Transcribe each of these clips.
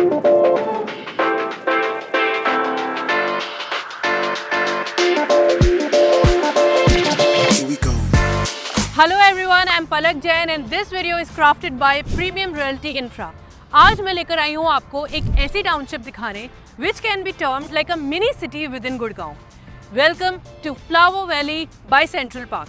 Hello everyone, I'm Palak Jain and this video is crafted by Premium Realty Infra. आज मैं लेकर आई हूँ आपको एक ऐसी टाउनशिप दिखाने which can be termed like a mini city within Gurgaon. Welcome to Flower Valley by Central Park.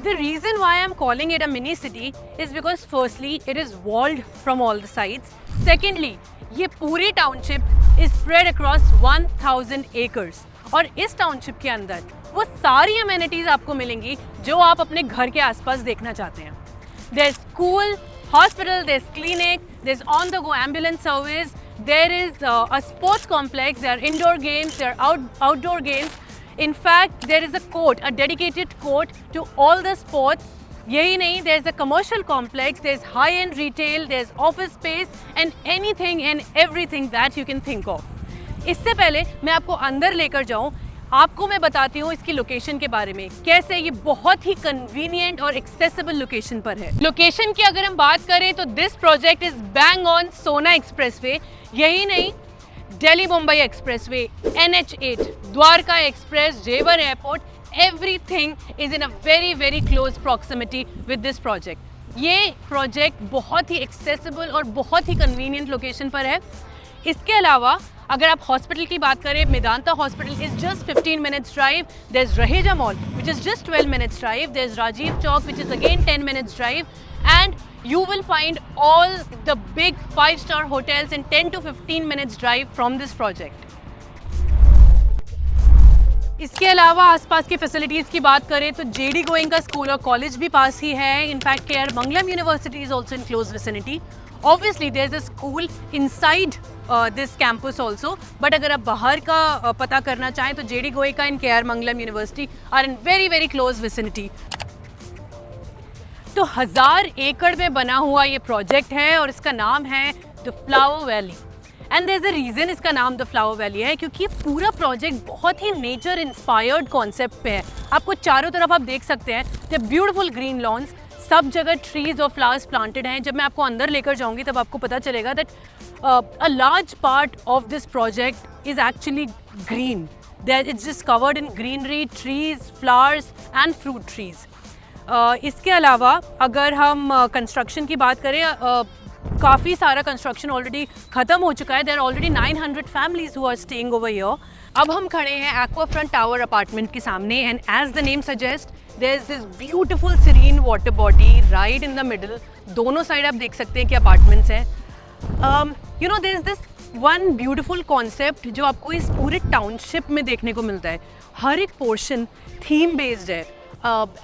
The reason why I'm calling it a mini city is because firstly it is walled from all the sides. Secondly, ये पूरी township is spread across 1000 acres और इस township के अंदर वो सारी amenities आपको मिलेंगी जो आप अपने घर के आसपास देखना चाहते हैं. There's school, hospital, there's clinic, there's on-the-go ambulance service, there is a sports complex, there are indoor games, there are outdoor games. In fact, there is a court, a dedicated court to all the sports. यही नहीं, there's a commercial complex, there's high-end retail, there's office space and anything and everything that you can think of. इससे पहले मैं आपको अंदर लेकर जाऊं, आपको मैं बताती हूँ इसकी लोकेशन के बारे में, कैसे ये बहुत ही कन्वीनियंट और एक्सेसिबल लोकेशन पर है. लोकेशन की अगर हम बात करें तो this project is bang on Sohna expressway. यही नहीं, Delhi Mumbai expressway, NH8, Dwarka express, Jewar airport, everything is in a very very close proximity with this project. ये प्रोजेक्ट बहुत ही एक्सेसिबल और बहुत ही कन्वीनियंट लोकेशन पर है. इसके अलावा अगर आप हॉस्पिटल की बात करें, Medanta hospital is just 15 minutes drive. There is Raheja mall which is just 12 minutes drive. There is Rajiv Chowk which is again 10 minutes drive. And you will find all the big 5-star hotels in 10 to 15 minutes drive from this project. इसके अलावा आसपास की facilities की बात करें तो JD Goenka school और college भी पास ही है. In fact care Mangalam university is also in close vicinity. Obviously there is a school inside this campus also, but अगर आप बाहर का पता करना चाहें तो JD Goenka and KR Mangalam university are in very very close vicinity. तो 1000 एकड़ में बना हुआ ये प्रोजेक्ट है और इसका नाम है the flower valley. And there is a reason इसका नाम द फ्लावर वैली है, क्योंकि ये पूरा प्रोजेक्ट बहुत ही नेचर इंस्पायर्ड कॉन्सेप्ट पे है. आपको चारों तरफ आप देख सकते हैं द ब्यूटीफुल ग्रीन लॉन्स, सब जगह ट्रीज और फ्लावर्स प्लांटेड हैं. जब मैं आपको अंदर लेकर जाऊंगी तब आपको पता चलेगा that a large part of this project is actually green. That it's just covered in greenery, trees, flowers and fruit trees. इसके अलावा अगर हम कंस्ट्रक्शन की बात करें, काफ़ी सारा कंस्ट्रक्शन ऑलरेडी ख़त्म हो चुका है. There are already 900 families who are staying over here. अब हम खड़े हैं एक्वा फ्रंट टावर अपार्टमेंट के सामने and as the name suggest there is this beautiful serene water body right in the middle. दोनों साइड आप देख सकते हैं कि अपार्टमेंट्स हैं. You know there is this one beautiful concept जो आपको इस पूरे टाउनशिप में देखने को मिलता है. हर एक पोर्शन थीम बेस्ड है.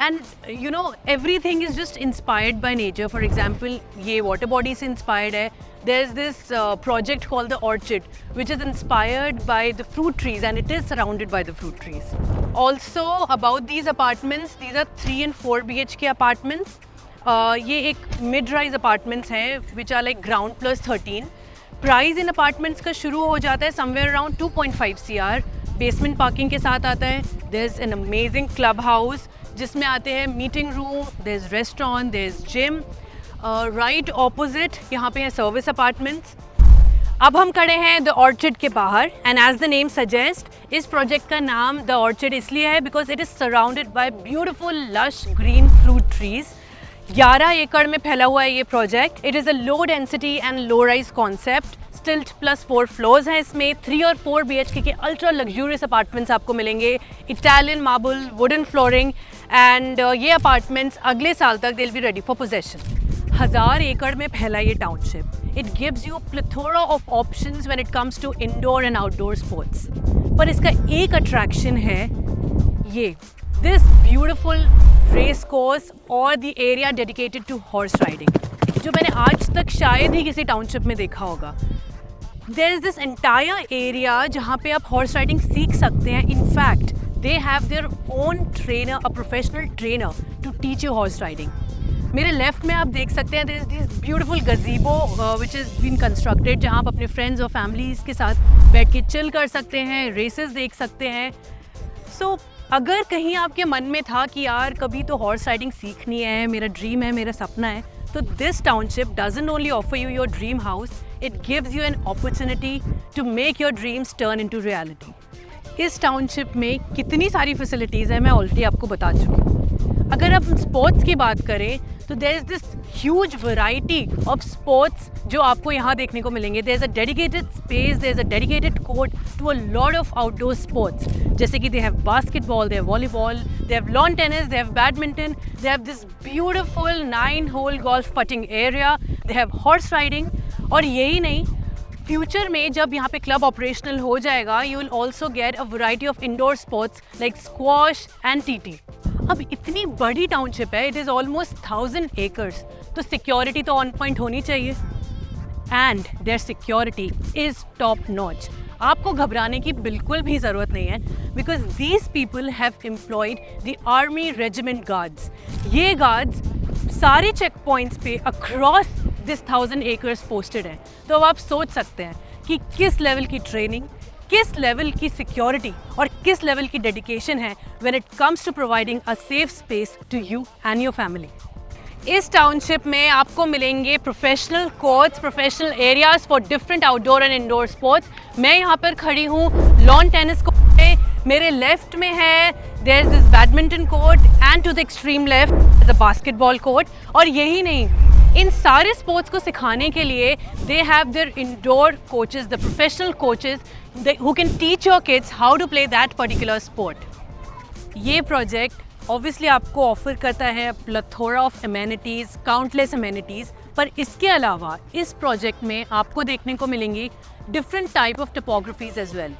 And you know everything is just inspired by nature. For example, ये water body से inspired है. There's this project called the Orchid which is inspired by the fruit trees and it is surrounded by the fruit trees. Also about these apartments, these are 3 and 4 BHK apartments. ये एक mid-rise apartments हैं which are like ground plus 13. Price in apartments का शुरू हो जाता है somewhere around 2.5 CR. Basement parking के साथ आता है. There's an amazing clubhouse जिसमें आते हैं meeting room, there is restaurant, there is gym. Right opposite यहाँ पे है सर्विस अपार्टमेंट्स. अब हम खड़े हैं द ऑर्चिड के बाहर and as the name suggest इस प्रोजेक्ट का नाम द ऑर्चिड इसलिए है because it is surrounded by beautiful lush green fruit trees. 11 एकड़ में फैला हुआ है ये project. It is a low density and low rise concept. Stilt plus 4 floors हैं इसमें. 3 और 4 BHK के अल्ट्रा लग्जूरियस अपार्टमेंट्स आपको मिलेंगे. Italian marble, wooden flooring and ये अपार्टमेंट्स अगले साल तक they will be ready for possession. 1000 एकड़ में फैला ये township. It gives you plethora of options when it comes to indoor and outdoor sports. पर इसका एक अट्रैक्शन है ये दिस ब्यूटिफुल रेस कोर्स और the area dedicated to horse riding, जो मैंने आज तक शायद ही किसी टाउनशिप में देखा होगा. There is this entire area जहाँ पे आप हॉर्स राइडिंग सीख सकते हैं. In fact they have their own trainer, a professional trainer to teach you horse riding. मेरे लेफ्ट में आप देख सकते हैं there is this beautiful gazebo which has been constructed जहाँ आप अपने फ्रेंड्स और फैमिलीज़ के साथ बैठ के चिल कर सकते हैं, रेसेस देख सकते हैं. सो अगर कहीं आपके मन में था कि यार कभी तो हॉर्स राइडिंग सीखनी है, मेरा ड्रीम है, मेरा सपना है, तो this township doesn't only offer you your dream house, it gives you an opportunity to make your dreams turn into reality. इस टाउनशिप में कितनी सारी फैसिलिटीज़ हैं मैं ऑलरेडी आपको बता चुकी हूँ। अगर आप स्पोर्ट्स की बात करें तो there is this huge variety of sports जो आपको यहाँ देखने को मिलेंगे। There is a dedicated space, there is a dedicated court to a lot of outdoor sports, जैसे कि they have basketball, they have volleyball, they have lawn tennis, they have badminton, they have this beautiful 9-hole golf putting area, they have horse riding. और यही नहीं, future में जब यहाँ पे club operational हो जाएगा you will also get a variety of indoor sports like squash and TT. अब इतनी बड़ी टाउनशिप है, इट इज़ ऑलमोस्ट 1000 acres, तो सिक्योरिटी तो ऑन पॉइंट होनी चाहिए and their security is top notch. आपको घबराने की बिल्कुल भी ज़रूरत नहीं है because these people have employed the army regiment guards. ये गार्ड्स सारे चेक पॉइंट्स पे अक्रॉस दिस 1000 acres पोस्टेड हैं। तो अब आप सोच सकते हैं कि किस लेवल की ट्रेनिंग, किस लेवल की सिक्योरिटी और किस लेवल की डेडिकेशन है when it comes to providing a safe space to you and your family. इस टाउनशिप में आपको मिलेंगे professional courts, professional areas for different outdoor and indoor sports. मैं यहाँ पर खड़ी हूँ लॉन टेनिस कोर्ट पे, मेरे लेफ्ट में है there is this badminton court and to the extreme left is a basketball court. और यही नहीं, इन सारे स्पोर्ट्स को सिखाने के लिए they have their indoor coaches, the professional coaches who can teach your kids how to play that particular sport. ये project obviously आपको ऑफर करता है plethora of amenities, countless amenities, पर इसके अलावा इस प्रोजेक्ट में आपको देखने को मिलेंगी different type of topographies as well.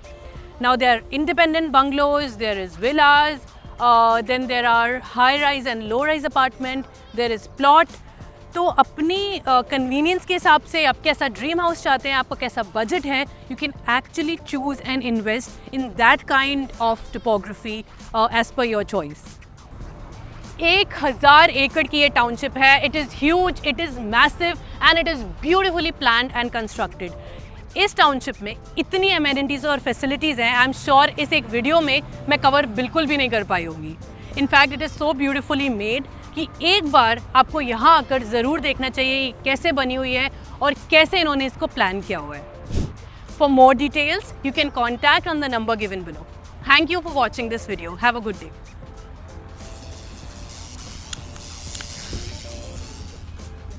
Now there are independent bungalows, there is villas, then there are high rise and low rise apartment, there is plot. तो अपनी कन्वीनियंस के हिसाब से आप कैसा ड्रीम हाउस चाहते हैं, आपका कैसा बजट है, you can actually choose and invest in that kind of topography as per your choice. 1000 एकड़ की ये टाउनशिप है। It is huge, it is massive and it is beautifully planned and constructed. इस टाउनशिप में इतनी amenities और facilities हैं, I am sure इस एक वीडियो में मैं कवर बिल्कुल भी नहीं कर पाई होंगी। In fact it is so beautifully made कि एक बार आपको यहाँ आकर ज़रूर देखना चाहिए कैसे बनी हुई है और कैसे इन्होंने इसको प्लान किया हुआ है। For more details you can contact on the number given below. Thank you for watching this video. Have a good day.